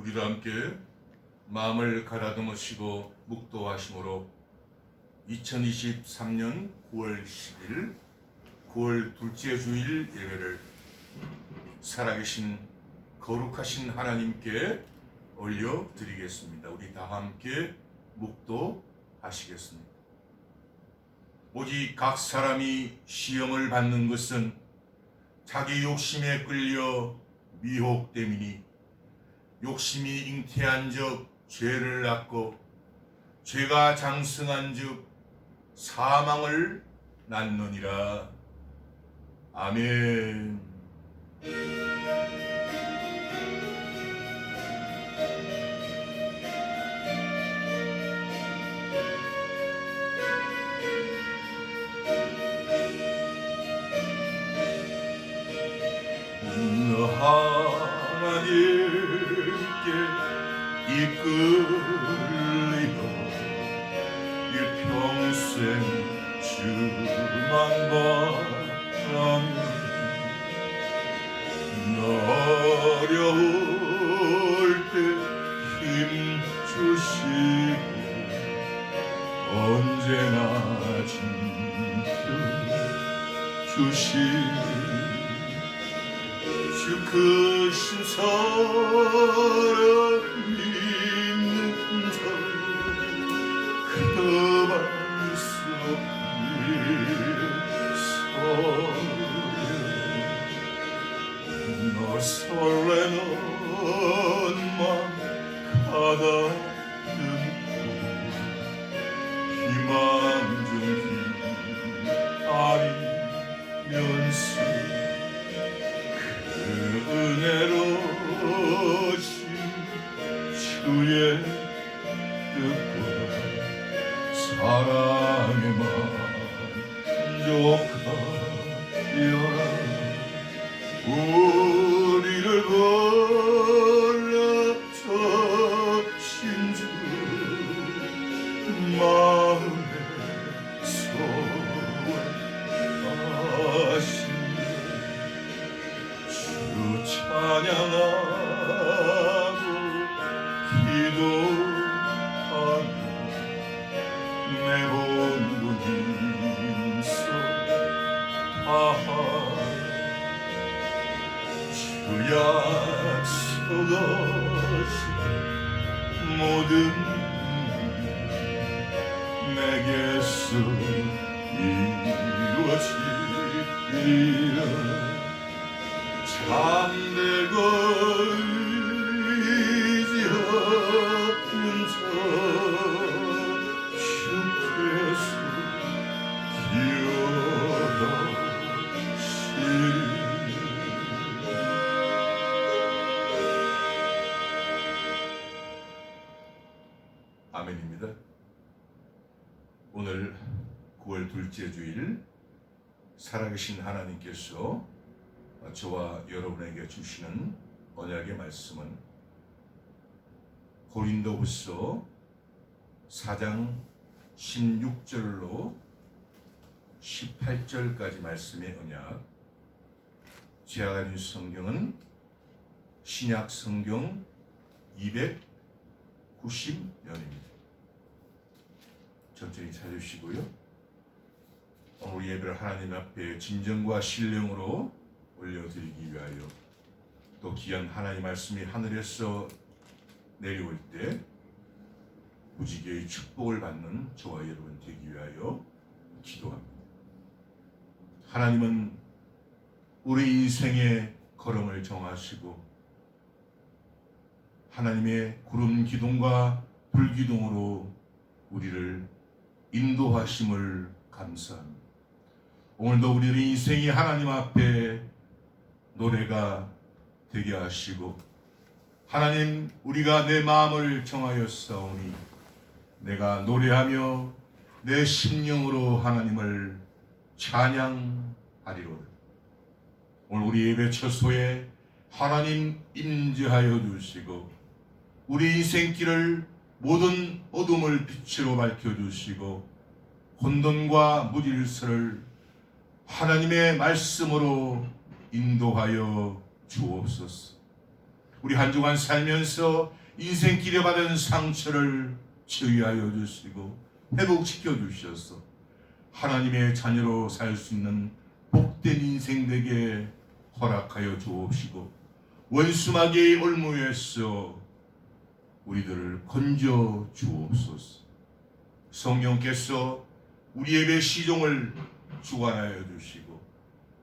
우리도 함께 마음을 가다듬으시고 묵도하심으로 2023년 9월 10일 9월 둘째 주일 예배를 살아계신 거룩하신 하나님께 올려드리겠습니다. 우리 다 함께 묵도하시겠습니다. 오직 각 사람이 시험을 받는 것은 자기 욕심에 끌려 미혹됨이니 욕심이 잉태한 즉 죄를 낳고 죄가 장성한 즉 사망을 낳느니라. 아멘. 하나님께 이끌리어 일평생 주만 바라며 어려울 때 힘 주시고 언제나 지켜주시고 주 크신 사랑 믿는 자 그만 너 설레는 맘 가다듬고 희망 좀 기다리면서 은혜로 신 주의 뜻과 사랑에 만족하여라. 우리를 골라주신 주 마음에 소원하신 찬양하고 기도하며 내 온도 힘써 다하라. 주 약속하신 모든 내게서 이루어지리라. 잠들고 의지 없는 자 주께서 기억하시리. 아멘입니다. 오늘 9월 둘째 주일 살아계신 하나님께서 저와 여러분에게 주시는 언약의 말씀은 고린도후서 4장 16절로 18절까지 말씀의 언약. 제가 가진 성경은 신약 성경 290면입니다. 천천히 찾으시고요. 오늘 예배를 하나님 앞에 진정과 신령으로 올려드리기 위하여, 또 귀한 하나님의 말씀이 하늘에서 내려올 때 무지개의 축복을 받는 저와 여러분 되기 위하여 기도합니다. 하나님은 우리 인생의 걸음을 정하시고 하나님의 구름 기둥과 불 기둥으로 우리를 인도하심을 감사합니다. 오늘도 우리의 인생이 하나님 앞에 노래가 되게 하시고, 하나님, 우리가 내 마음을 정하였사오니 내가 노래하며 내 심령으로 하나님을 찬양하리로다. 오늘 우리 예배 처소에 하나님 임재하여 주시고 우리 인생길을 모든 어둠을 빛으로 밝혀주시고 혼돈과 무질서를 하나님의 말씀으로 인도하여 주옵소서. 우리 한 주간 살면서 인생길에 받은 상처를 치유하여 주시고 회복시켜 주셔서 하나님의 자녀로 살 수 있는 복된 인생 되게 허락하여 주옵시고 원수마귀의 올무에서 우리들을 건져 주옵소서. 성령께서 우리 예배 시종을 주관하여 주시고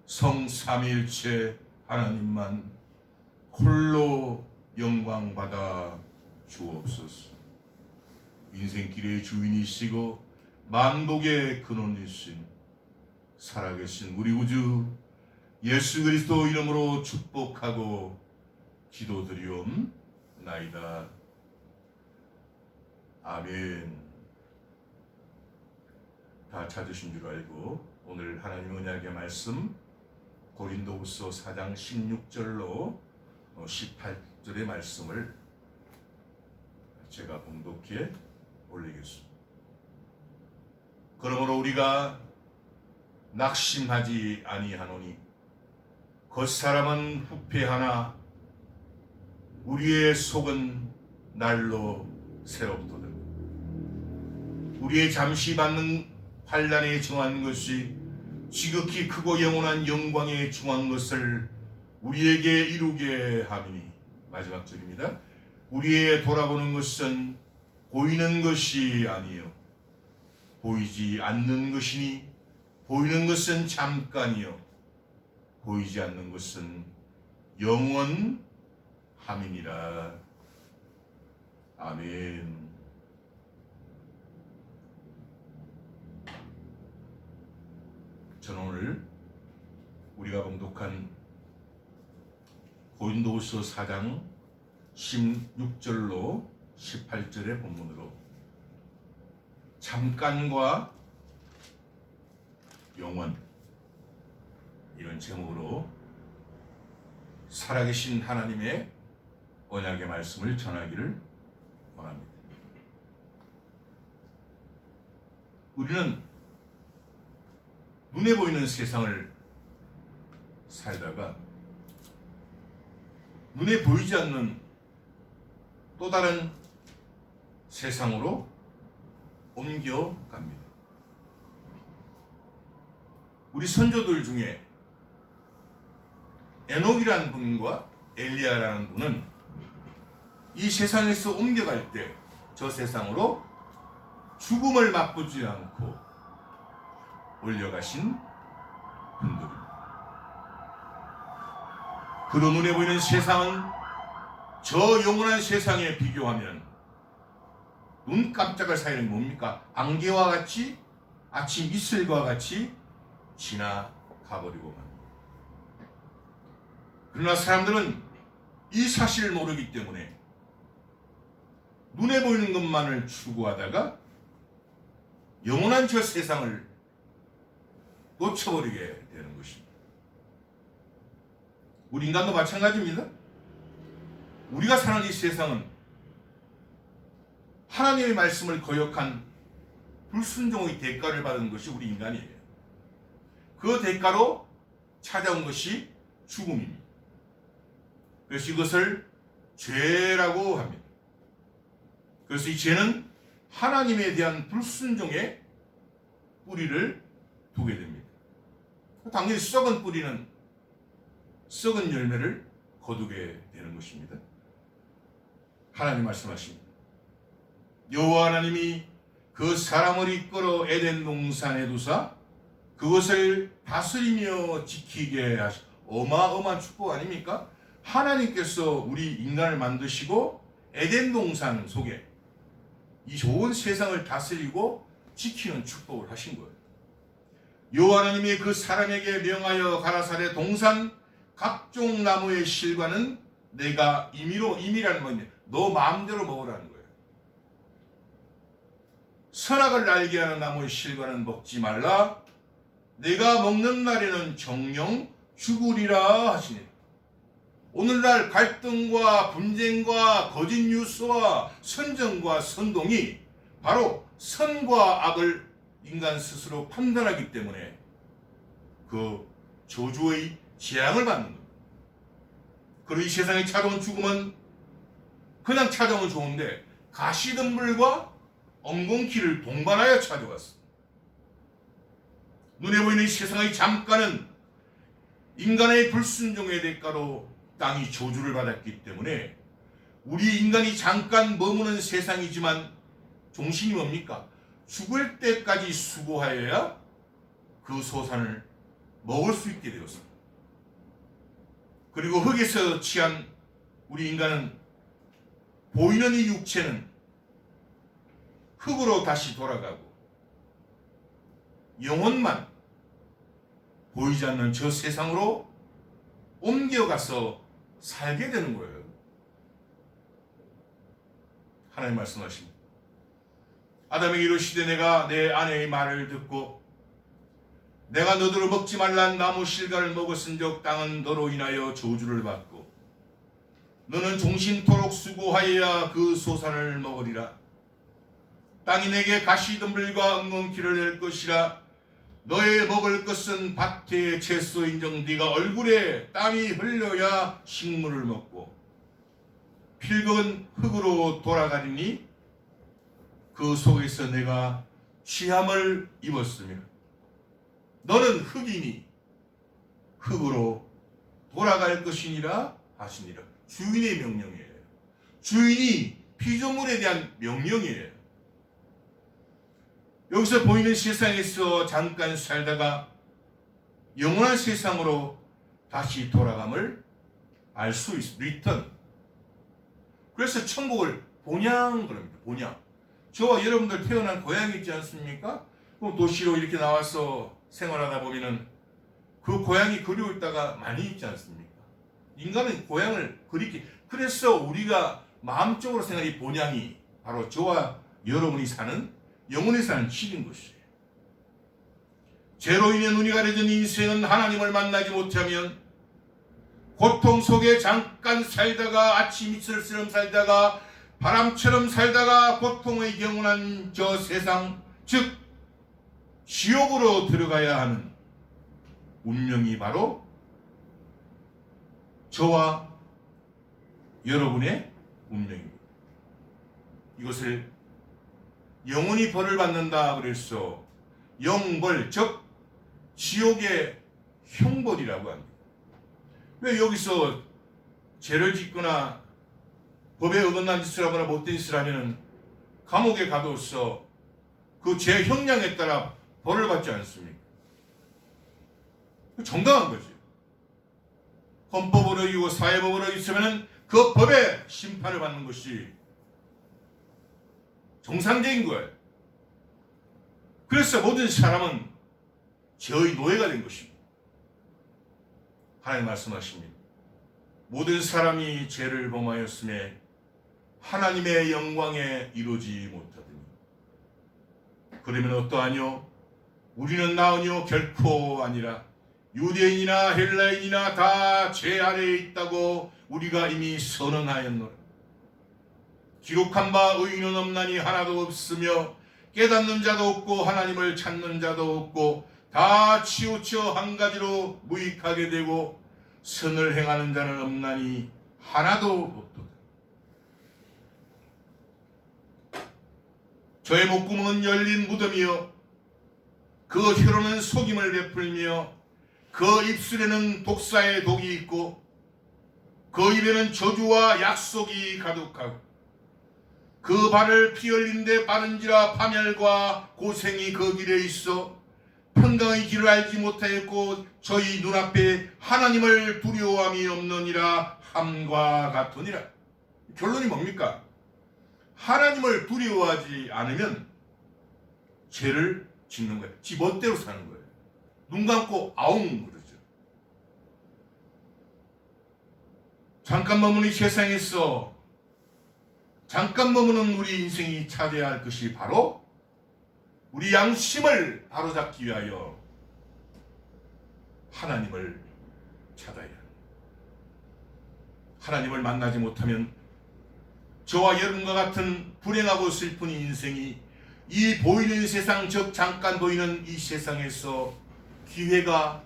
성삼위일체 하나님만 홀로 영광 받아 주옵소서. 인생길의 주인이시고 만복의 근원이신 살아계신 우리 우주 예수 그리스도 이름으로 축복하고 기도드리옵나이다. 아멘. 다 찾으신 줄 알고 오늘 하나님의 언약의 말씀 고린도후서 4장 16절로 18절의 말씀을 제가 봉독해 올리겠습니다. 그러므로 우리가 낙심하지 아니하노니 겉사람은 후패하나 우리의 속은 날로 새롭도다. 우리의 잠시 받는 환난에 정한 것이 지극히 크고 영원한 영광에 중한 것을 우리에게 이루게 함이니. 마지막 절입니다. 우리의 돌아보는 것은 보이는 것이 아니요 보이지 않는 것이니 보이는 것은 잠깐이요 보이지 않는 것은 영원함이니라. 아멘. 저는 오늘 우리가 봉독한 고린도후서 4장 16절로 18절의 본문으로 잠깐과 영원 이런 제목으로 살아계신 하나님의 언약의 말씀을 전하기를 원합니다. 우리는 눈에 보이는 세상을 살다가 눈에 보이지 않는 또 다른 세상으로 옮겨갑니다. 우리 선조들 중에 에녹이라는 분과 엘리야라는 분은 이 세상에서 옮겨갈 때 저 세상으로 죽음을 맛보지 않고 올려가신 분들입니다. 그도 눈에 보이는 세상은 저 영원한 세상에 비교하면 눈 깜짝할 사이는 뭡니까? 안개와 같이 아침 이슬과 같이 지나가버리고 맙니다. 그러나 사람들은 이 사실을 모르기 때문에 눈에 보이는 것만을 추구하다가 영원한 저 세상을 놓쳐버리게 되는 것입니다. 우리 인간도 마찬가지입니다. 우리가 사는 이 세상은 하나님의 말씀을 거역한 불순종의 대가를 받은 것이 우리 인간이에요. 그 대가로 찾아온 것이 죽음입니다. 그래서 이것을 죄라고 합니다. 그래서 이 죄는 하나님에 대한 불순종의 뿌리를 두게 됩니다. 당연히 썩은 뿌리는 썩은 열매를 거두게 되는 것입니다. 하나님 말씀하십니다. 여호와 하나님이 그 사람을 이끌어 에덴 동산에 두사 그것을 다스리며 지키게 하시. 어마어마한 축복 아닙니까? 하나님께서 우리 인간을 만드시고 에덴 동산 속에 이 좋은 세상을 다스리고 지키는 축복을 하신 거예요. 여호와 하나님이 그 사람에게 명하여 가라사대 동산 각종 나무의 실과는 내가 임의라는 뭐냐? 너 마음대로 먹으라는 거예요. 선악을 알게 하는 나무의 실과는 먹지 말라. 내가 먹는 날에는 정령 죽으리라 하시니. 오늘날 갈등과 분쟁과 거짓 뉴스와 선정과 선동이 바로 선과 악을 인간 스스로 판단하기 때문에 그 저주의 재앙을 받는 겁니다. 그리고 이 세상에 찾아온 죽음은 그냥 찾아오면 좋은데 가시덤불과 엉겅퀴를 동반하여 찾아왔어. 눈에 보이는 이 세상의 잠깐은 인간의 불순종의 대가로 땅이 저주를 받았기 때문에 우리 인간이 잠깐 머무는 세상이지만 종신이 뭡니까? 죽을 때까지 수고하여야 그 소산을 먹을 수 있게 되었습니다. 그리고 흙에서 취한 우리 인간은 보이는 이 육체는 흙으로 다시 돌아가고 영혼만 보이지 않는 저 세상으로 옮겨가서 살게 되는 거예요. 하나님 말씀하십니다. 아담에게 이르시되 내가 내 아내의 말을 듣고 내가 너더러 먹지 말란 나무 실과를 먹었은즉 땅은 너로 인하여 저주를 받고 너는 종신토록 수고하여야 그 소산을 먹으리라. 땅이 내게 가시덤불과 엉겅퀴를 낼 것이라. 너의 먹을 것은 밭의 채소인정 네가 얼굴에 땀이 흘려야 식물을 먹고 필극은 흙으로 돌아가리니 그 속에서 내가 취함을 입었으며 너는 흙이니 흙으로 돌아갈 것이니라 하시니라. 주인의 명령이에요. 주인이 피조물에 대한 명령이에요. 여기서 보이는 세상에서 잠깐 살다가 영원한 세상으로 다시 돌아감을 알 수 있습니다. 리턴. 그래서 천국을 본향 그럽니다. 본향. 저와 여러분들 태어난 고향이 있지 않습니까? 그럼 도시로 이렇게 나와서 생활하다 보면은 그 고향이 그리울 때가 많이 있지 않습니까? 인간은 고향을 그립게. 그래서 우리가 마음적으로 생각이 본향이 바로 저와 여러분이 사는 영원히 사는 집인 것이에요. 죄로 인해 눈이 가려진 인생은 하나님을 만나지 못하면 고통 속에 잠깐 살다가 아침 이슬처럼 살다가 바람처럼 살다가 고통의 영원한 저 세상 즉 지옥으로 들어가야 하는 운명이 바로 저와 여러분의 운명입니다. 이것을 영원히 벌을 받는다 그래서 영벌 즉 지옥의 형벌이라고 합니다. 왜 여기서 죄를 짓거나 법에 어긋난 짓을 하거나 못된 짓을 하면 감옥에 가둬서 그 죄 형량에 따라 벌을 받지 않습니까? 정당한 거지. 헌법을 어기고 사회법을 어기면 그 법의 심판을 받는 것이 정상적인 거예요. 그래서 모든 사람은 죄의 노예가 된 것입니다. 하나님 말씀하십니다. 모든 사람이 죄를 범하였음에 하나님의 영광에 이루지 못하더니 그러면 어떠하뇨? 우리는 나으뇨? 결코 아니라 유대인이나 헬라인이나 다 죄 아래에 있다고 우리가 이미 선언하였노라. 기록한 바 의인은 없나니 하나도 없으며 깨닫는 자도 없고 하나님을 찾는 자도 없고 다 치우쳐 한 가지로 무익하게 되고 선을 행하는 자는 없나니 하나도 없도다. 저의 목구멍은 열린 무덤이요 그 혀로는 속임을 베풀며 그 입술에는 독사의 독이 있고 그 입에는 저주와 약속이 가득하고 그 발을 피 흘린 데 빠른지라 파멸과 고생이 그 길에 있어 평강의 길을 알지 못하였고 저희 눈앞에 하나님을 두려워함이 없느니라 함과 같으니라. 결론이 뭡니까? 하나님을 두려워하지 않으면 죄를 짓는 거예요. 지 멋대로 사는 거예요. 눈 감고 아웅 그러죠. 잠깐 머무는 세상에서 잠깐 머무는 우리 인생이 찾아야 할 것이 바로 우리 양심을 바로잡기 위하여 하나님을 찾아야 합니다. 하나님을 만나지 못하면 저와 여러분과 같은 불행하고 슬픈 인생이 이 보이는 세상 즉 잠깐 보이는 이 세상에서 기회가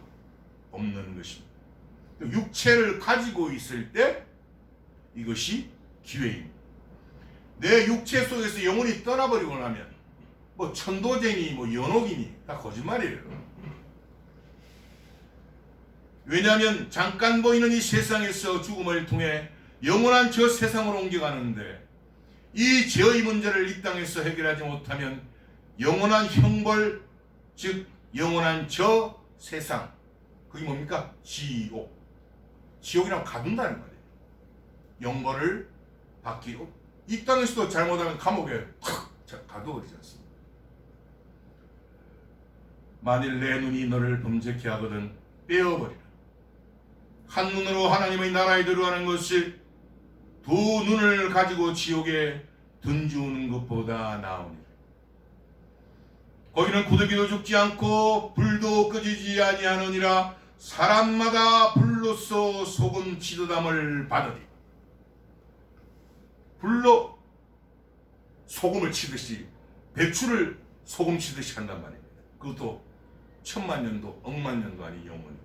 없는 것입니다. 육체를 가지고 있을 때 이것이 기회입니다. 내 육체 속에서 영혼이 떠나버리고 나면 뭐 천도제니 뭐 연옥이니 다 거짓말이에요. 왜냐하면 잠깐 보이는 이 세상에서 죽음을 통해 영원한 저 세상으로 옮겨가는데 이 죄의 문제를 이 땅에서 해결하지 못하면 영원한 형벌, 즉 영원한 저 세상, 그게 뭡니까? 지옥. 지옥이라고 가둔다는 말이에요. 영벌을 받기로. 이 땅에서도 잘못하면 감옥에 가두어지지 않습니다. 만일 내 눈이 너를 범죄케 하거든 빼어버리라. 한 눈으로 하나님의 나라에 들어가는 것이 두 눈을 가지고 지옥에 던지우는 것보다 나으니라. 거기는 구더기도 죽지 않고 불도 꺼지지 아니하느니라. 사람마다 불로써 소금 치듯함을 받으리. 불로 소금을 치듯이, 배추를 소금 치듯이 한단 말입니다. 그것도 천만 년도, 억만 년도 아닌 영원히.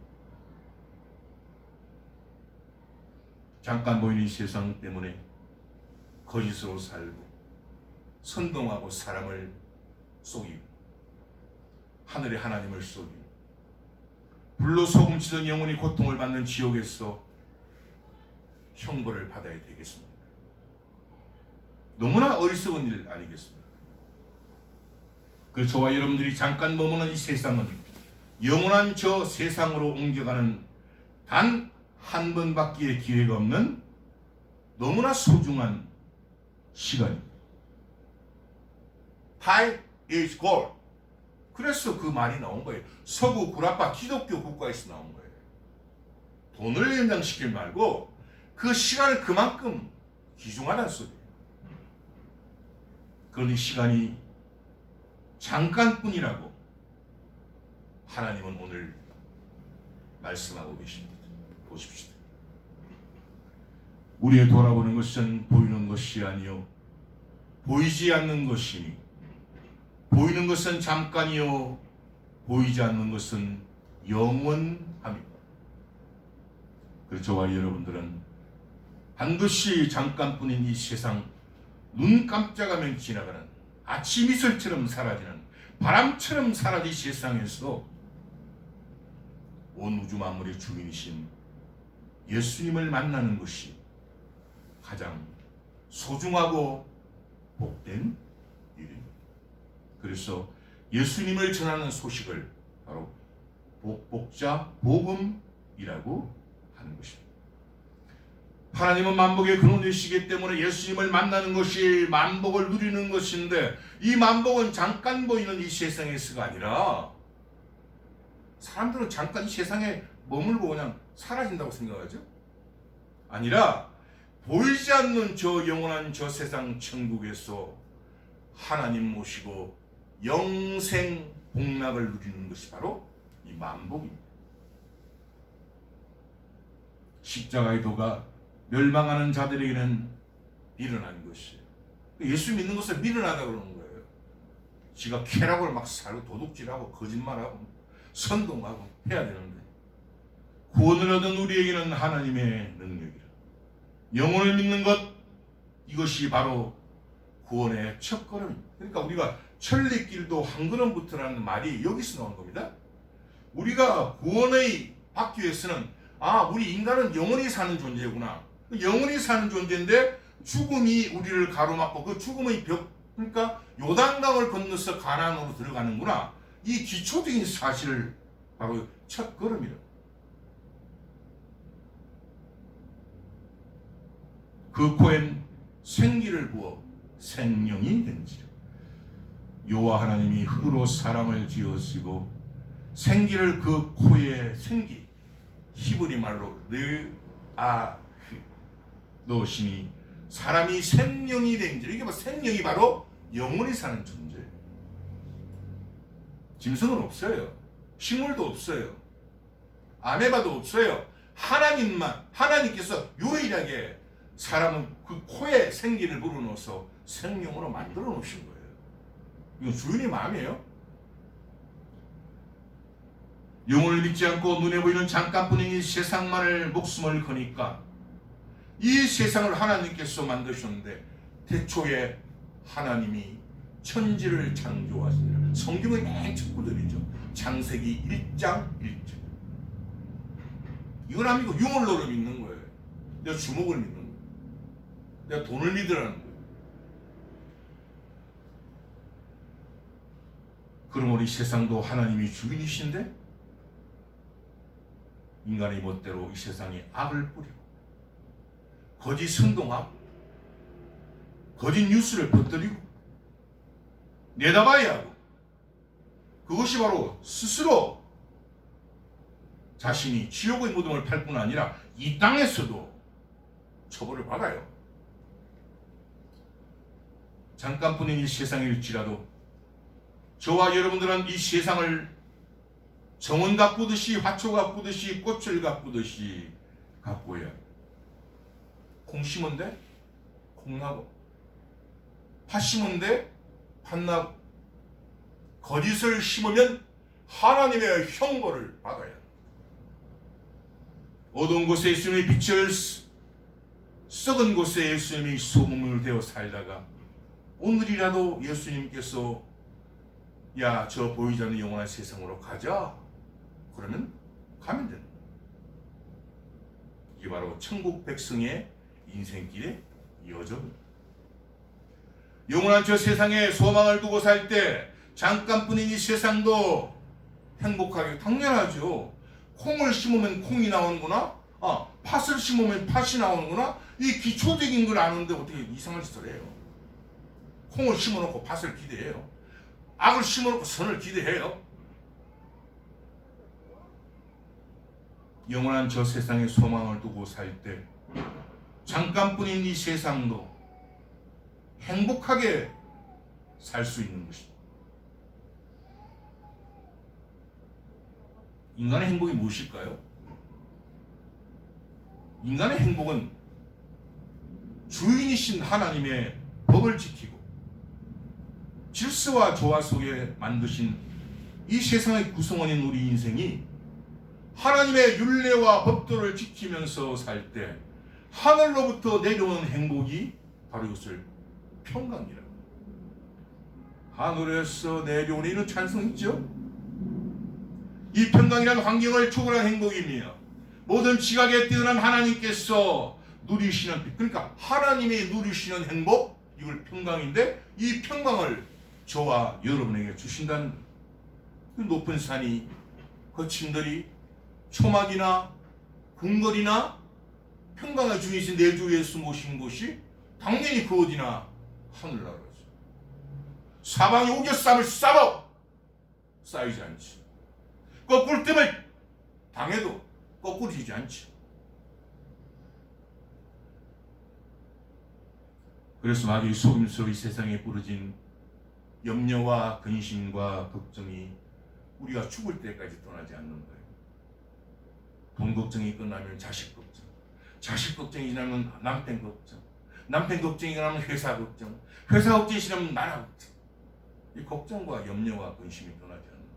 잠깐 보이는 세상 때문에 거짓으로 살고 선동하고 사람을 속이고 하늘의 하나님을 속이고 불로 소금 치던 영혼이 고통을 받는 지옥에서 형벌을 받아야 되겠습니다. 너무나 어리석은 일 아니겠습니까? 그 저와 여러분들이 잠깐 머무는 이 세상은 영원한 저 세상으로 옮겨가는 단 한 번밖에 기회가 없는 너무나 소중한 시간입니다. Time is gold. 그래서 그 말이 나온 거예요. 서구 구라파 기독교 국가에서 나온 거예요. 돈을 연장시키지 말고 그 시간을 그만큼 귀중하다는 소리예요. 그러니 시간이 잠깐뿐이라고 하나님은 오늘 말씀하고 계십니다. 보십시오. 우리의 돌아보는 것은 보이는 것이 아니요 보이지 않는 것이니 보이는 것은 잠깐이요 보이지 않는 것은 영원합니다. 그래서 저와 여러분들은 반드시 잠깐뿐인 이 세상, 눈 깜짝하면 지나가는 아침 이슬처럼 사라지는 바람처럼 사라진 세상에서 온 우주 만물의 주인이신 예수님을 만나는 것이 가장 소중하고 복된 일입니다. 그래서 예수님을 전하는 소식을 바로 복자 복음이라고 하는 것입니다. 하나님은 만복의 근원이시기 때문에 예수님을 만나는 것이 만복을 누리는 것인데, 이 만복은 잠깐 보이는 이 세상에서가 아니라, 사람들은 잠깐 이 세상에 머물고 그냥 사라진다고 생각하죠? 아니라 보이지 않는 저 영원한 저 세상 천국에서 하나님 모시고 영생 복락을 누리는 것이 바로 이 만복입니다. 십자가의 도가 멸망하는 자들에게는 미련한 것이에요. 예수 믿는 것을 미련하다고 그러는 거예요. 지가 쾌락을 막 살고 도둑질하고 거짓말하고 선동하고 해야 되는데, 구원을 얻은 우리에게는 하나님의 능력이라. 영혼을 믿는 것, 이것이 바로 구원의 첫걸음입니다. 그러니까 우리가 천리길도 한 걸음부터라는 말이 여기서 나온 겁니다. 우리가 구원의 받기 위해서는 우리 인간은 영원히 사는 존재구나. 영원히 사는 존재인데 죽음이 우리를 가로막고 그 죽음의 벽, 그러니까 요단강을 건너서 가나안으로 들어가는구나. 이 기초적인 사실을 바로 첫 걸음이라고. 그 코엔 생기를 부어 생명이 된지라. 여호와 하나님이 흙으로 사람을 지으시고 생기를 그 코에 생기, 히브리 말로 르아 넣으시니 사람이 생명이 된지라. 이게 생명이 바로 영원히 사는 존재. 짐승은 없어요. 식물도 없어요. 아메바도 없어요. 하나님만, 하나님께서 유일하게 사람은 그 코에 생기를 불어넣어서 생명으로 만들어 놓으신 거예요. 이건 주인의 마음이에요. 영혼을 믿지 않고 눈에 보이는 잠깐뿐인 이 세상만을 목숨을 거니까 이 세상을 하나님께서 만드셨는데 태초에 하나님이 천지를 창조하시니라. 성경의 맨 첫 구절이죠. 창세기 1장 1절. 이건 안 믿고 유물로를 믿는 거예요. 내가 주먹을 믿는 거예요. 내가 돈을 믿으라는 거예요. 그럼 우리 세상도 하나님이 주인이신데 인간의 멋대로 이 세상에 악을 뿌리고 거짓 선동하고 거짓 뉴스를 퍼뜨리고 내다봐야 하고 그것이 바로 스스로 자신이 지옥의 무덤을 팔 뿐 아니라 이 땅에서도 처벌을 받아요. 잠깐뿐인 이 세상일지라도 저와 여러분들은 이 세상을 정원 가꾸듯이 화초 가꾸듯이 꽃을 가꾸듯이 가꾸어야 해요. 콩 심은 데 콩 나고 팥 심은 데 팥 나고 거짓을 심으면 하나님의 형벌을 받아야 해요. 어두운 곳에 예수님의 빛을 썩은 곳에 예수님이 소금을 되어 살다가 오늘이라도 예수님께서 야, 저 보이지 않는 영원한 세상으로 가자. 그러면 가면 됩니다. 이게 바로 천국 백성의 인생길의 여정입니다. 영원한 저 세상에 소망을 두고 살 때 잠깐뿐인 이 세상도 행복하게 당연하죠. 콩을 심으면 콩이 나오는구나. 팥을 심으면 팥이 나오는구나. 이 기초적인 걸 아는데 어떻게 이상한 짓을 해요. 콩을 심어놓고 팥을 기대해요. 악을 심어놓고 선을 기대해요. 영원한 저 세상에 소망을 두고 살 때 잠깐뿐인 이 세상도 행복하게 살 수 있는 것입니다. 인간의 행복이 무엇일까요? 인간의 행복은 주인이신 하나님의 법을 지키고 질서와 조화 속에 만드신 이 세상의 구성원인 우리 인생이 하나님의 율례와 법도를 지키면서 살 때 하늘로부터 내려오는 행복이 바로 이것을 평강이라고. 하늘에서 내려오는 이런 찬송 있죠? 이 평강이라는 환경을 초월한 행복입니다. 모든 지각에 뛰어난 하나님께서 누리시는, 그러니까 하나님이 누리시는 행복, 이걸 평강인데 이 평강을 저와 여러분에게 주신다는 그 높은 산이, 거친들이, 초막이나 궁궐이나 평강의 주이신 내 주 예수 모신 곳이 당연히 그 어디나 하늘나라죠. 사방에 우겨쌈을 싸도 쌓이지 않지. 거꾸로 뜸을 당해도 거꾸로 지지 않지. 그래서 마귀의 속임수로 이 세상에 부러진 염려와 근심과 걱정이 우리가 죽을 때까지 떠나지 않는 거예요. 돈 걱정이 끝나면 자식 걱정, 자식 걱정이 지나면 남편 걱정, 남편 걱정이 지나면 회사 걱정, 회사 걱정이 지나면 나라 걱정. 이 걱정과 염려와 근심이 떠나지 않는 거예요.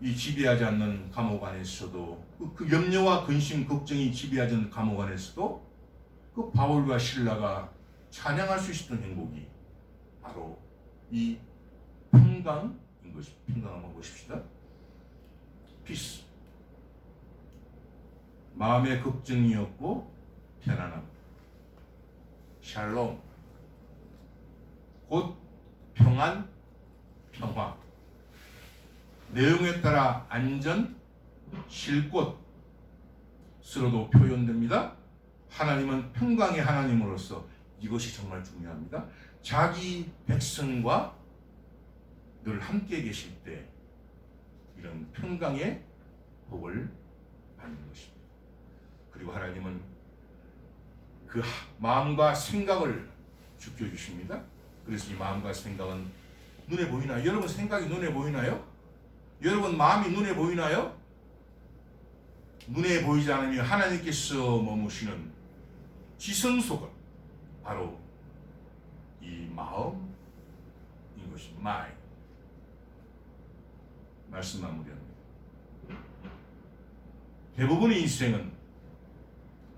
이 지배하지 않는 감옥 안에서도 그 염려와 근심, 걱정이 지배하지 않는 감옥 안에서도 그 바울과 실라가 찬양할 수 있었던 행복이 바로 이 평강인 것입니다. 평강 한번 보십시다. 피스. 마음의 걱정이 없고 편안함. 샬롬. 곧 평안, 평화. 내용에 따라 안전, 쉴 곳으로도 표현됩니다. 하나님은 평강의 하나님으로서 이것이 정말 중요합니다. 자기 백성과 늘 함께 계실 때 이런 평강의 복을 받는 것입니다. 그리고 하나님은 그 마음과 생각을 지켜주십니다. 그래서 이 마음과 생각은 눈에 보이나요? 여러분 생각이 눈에 보이나요? 여러분 마음이 눈에 보이나요? 눈에 보이지 않으면 하나님께서 머무시는 지성소가 바로 이 마음인 것입니다. 마음. 말씀 마무리합니다. 대부분의 인생은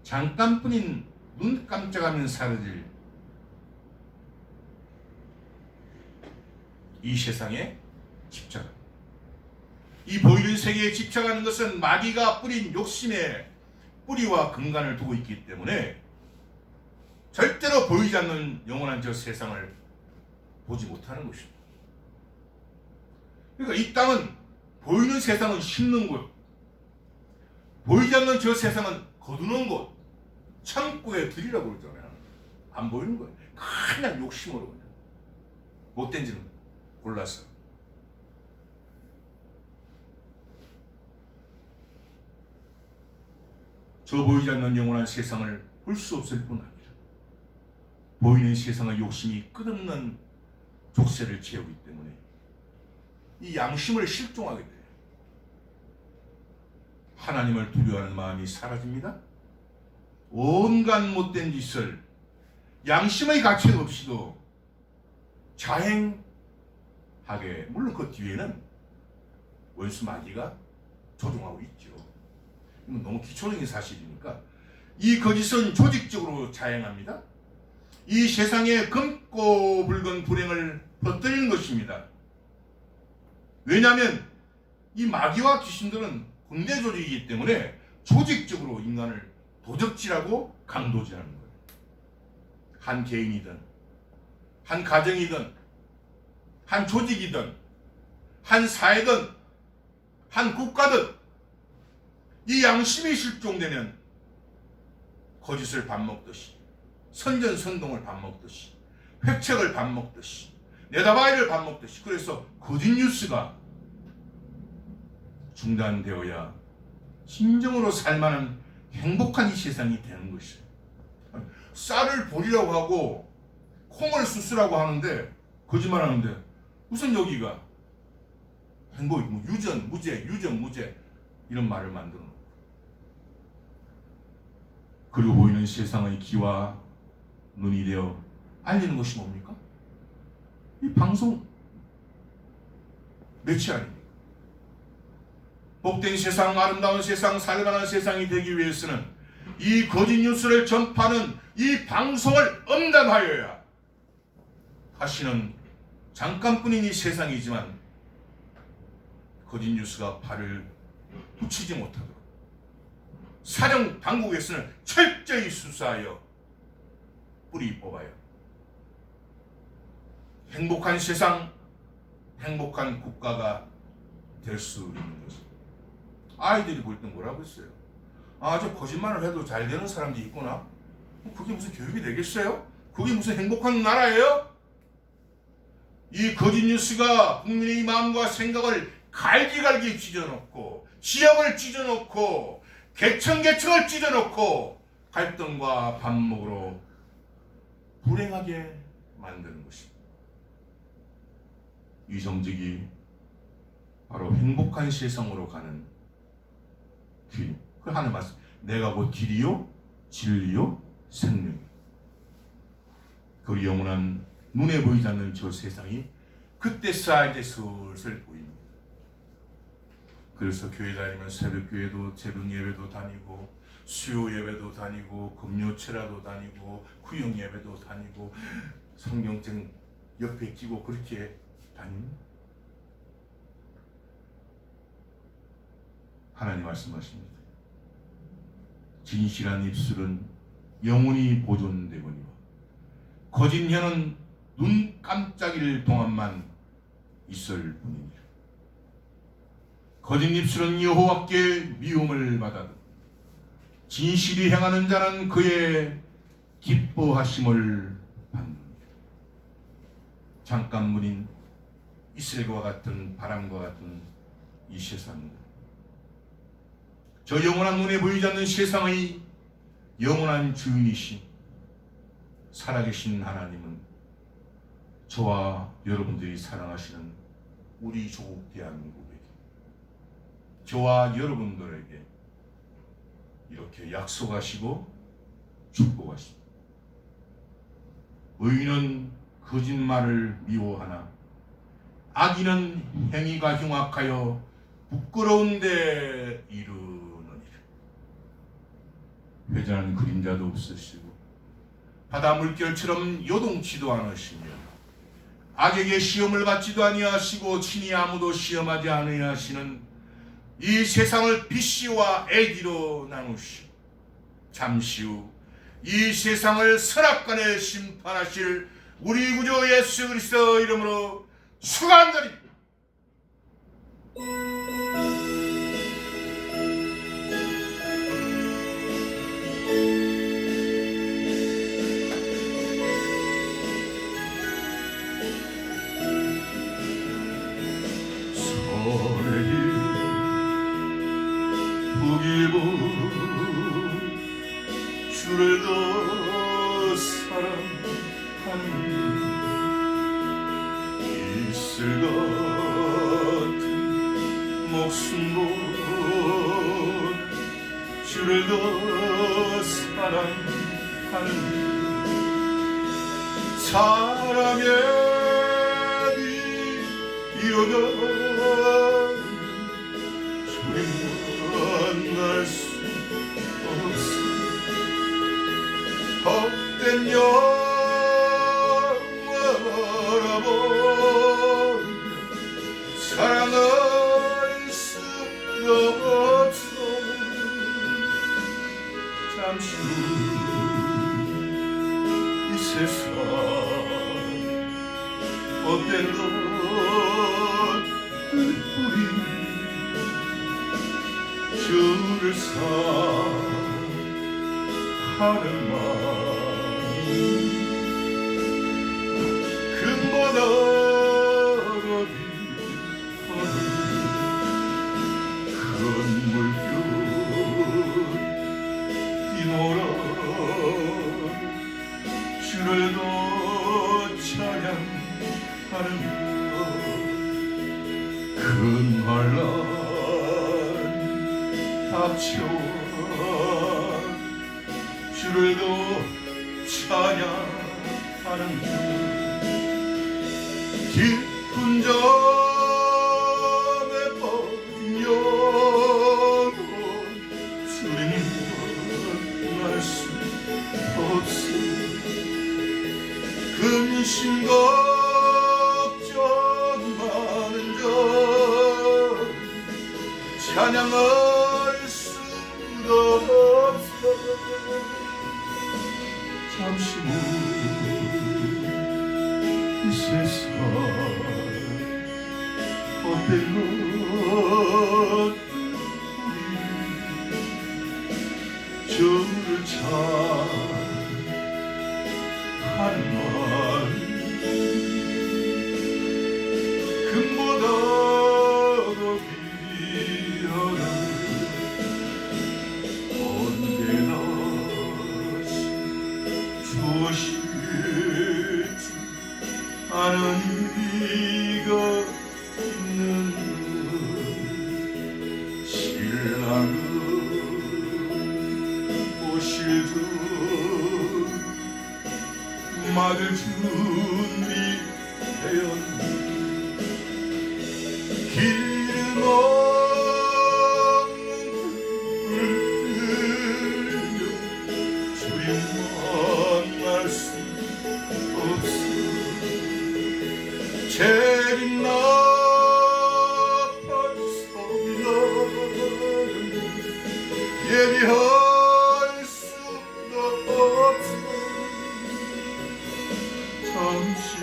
잠깐뿐인 눈 깜짝하면 사라질 이 세상에 집착합니다. 이 보이는 세계에 집착하는 것은 마귀가 뿌린 욕심의 뿌리와 근간을 두고 있기 때문에 절대로 보이지 않는 영원한 저 세상을 보지 못하는 것입니다. 그러니까 이 땅은 보이는 세상은 심는 곳, 보이지 않는 저 세상은 거두는 곳, 창고에 들이라고 그러잖아요. 안 보이는 거예요. 그냥 욕심으로 그냥 못된 짓을 골라서. 저 보이지 않는 영원한 세상을 볼 수 없을 뿐 아니라 보이는 세상의 욕심이 끝없는 족쇄를 채우기 때문에 이 양심을 실종하게 돼요. 하나님을 두려워하는 마음이 사라집니다. 온갖 못된 짓을 양심의 가책 없이도 자행하게, 물론 그 뒤에는 원수 마귀가 조종하고 있죠. 이건 너무 기초적인 사실이니까 이 거짓은 조직적으로 자행합니다. 이 세상에 검고 붉은 불행을 퍼뜨리는 것입니다. 왜냐하면 이 마귀와 귀신들은 군대 조직이기 때문에 조직적으로 인간을 도적질하고 강도질하는 거예요. 한 개인이든 한 가정이든 한 조직이든 한 사회든 한 국가든 이 양심이 실종되면 거짓을 밥 먹듯이, 선전선동을 밥 먹듯이, 획책을 밥 먹듯이, 내다바이를 밥 먹듯이, 그래서 거짓 뉴스가 중단되어야 진정으로 살만한 행복한 이 세상이 되는 것이에요. 쌀을 보리라고 하고 콩을 수수라고 하는데 거짓말하는데 무슨 여기가 행복이 뭐 유전 무죄, 유전 무죄 이런 말을 만들어 놓고, 그리고 보이는 세상의 귀와 눈이 되어 알리는 것이 뭡니까? 이 방송 매체 아닙니까? 복된 세상, 아름다운 세상, 살만한 세상이 되기 위해서는 이 거짓 뉴스를 전파하는 이 방송을 엄단하여야 다시는 잠깐뿐인 이 세상이지만 거짓 뉴스가 발을 붙이지 못하도록 사정 당국에서는 철저히 수사하여 뿌리 뽑아요. 행복한 세상, 행복한 국가가 될 수 있는 것입니다. 아이들이 볼 땐 뭐라고 했어요? 아, 저 거짓말을 해도 잘 되는 사람도 있구나. 그게 무슨 교육이 되겠어요? 그게 무슨 행복한 나라예요? 이 거짓 뉴스가 국민의 마음과 생각을 갈기갈기 찢어놓고, 지역을 찢어놓고, 계층을 찢어놓고 갈등과 반목으로 불행하게 만드는 것입니다. 이 정직이 바로 행복한 세상으로 가는 길. 그 하는 말씀. 내가 곧 길이요, 진리요, 생명이요. 그 영원한 눈에 보이지 않는 저 세상이 그때서야 이제 슬슬 보입니다. 그래서 교회 다니면 새벽교회도 새벽 예배도 다니고 수요 예배도 다니고 금요체라도 다니고 구역 예배도 다니고 성경책 옆에 끼고 그렇게 다닙니다. 하나님 말씀하십니다. 진실한 입술은 영원히 보존되거니와 거짓 혀는 눈 깜짝일 동안만 있을 뿐이니라. 거짓 입술은 여호와께 미움을 받아도 진실이 행하는 자는 그의 기뻐하심을 받느니라. 잠깐뿐인 이슬과 같은 바람과 같은 이 세상입니다. 저 영원한 눈에 보이지 않는 세상의 영원한 주인이신 살아계신 하나님은 저와 여러분들이 사랑하시는 우리 조국 대한민국에게, 저와 여러분들에게 이렇게 약속하시고 축복하십니다. 의인은 거짓말을 미워하나 악인은 행위가 흉악하여 부끄러운 데 이르느니라. 회전하는 그림자도 없으시고 바다 물결처럼 요동치도 않으시며 악에게 시험을 받지도 아니하시고 친히 아무도 시험하지 아니하시는 이 세상을 빛이와 애기로 나누시고 잠시 후 이 세상을 선악간에 심판하실 우리 구주 예수 그리스도 이름으로 축원드립니다. 북일보 주를 더 사랑하는 이슬 같은 목숨도 주를 더 사랑하는 사랑의 빛 이어가 만날 수 없어 헛된 영화 바라보며 사랑할 수가 없어 잠시 후 이 세상 헛된 것들뿐인 주를 사랑하는 마음 금보다 깊어도 큰 물결 뛰놀아 주를 더 찬양하는 큰 환란 닥쳐와 주를 더 찬양하는 깊은 잠에 빠진 영혼 주님 만날 수 없어 근심 걱정 많은 자 찬양을 없어 잠시 후 이 세상 헛된 것들이 주를 찬양하는 말 금보다 더 귀하다 무엇이지 않은 이가 있는 신랑은 오실 줄 맞을 준비되었네 기름 없는 불 주님 만날 수 없어 재림 나팔 소리 나는 예비할 수가 없어 잠시 후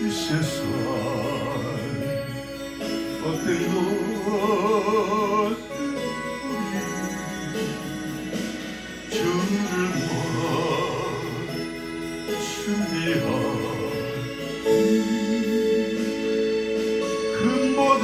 이 세상 헛된 것들이 주를 모아 준비한 금보다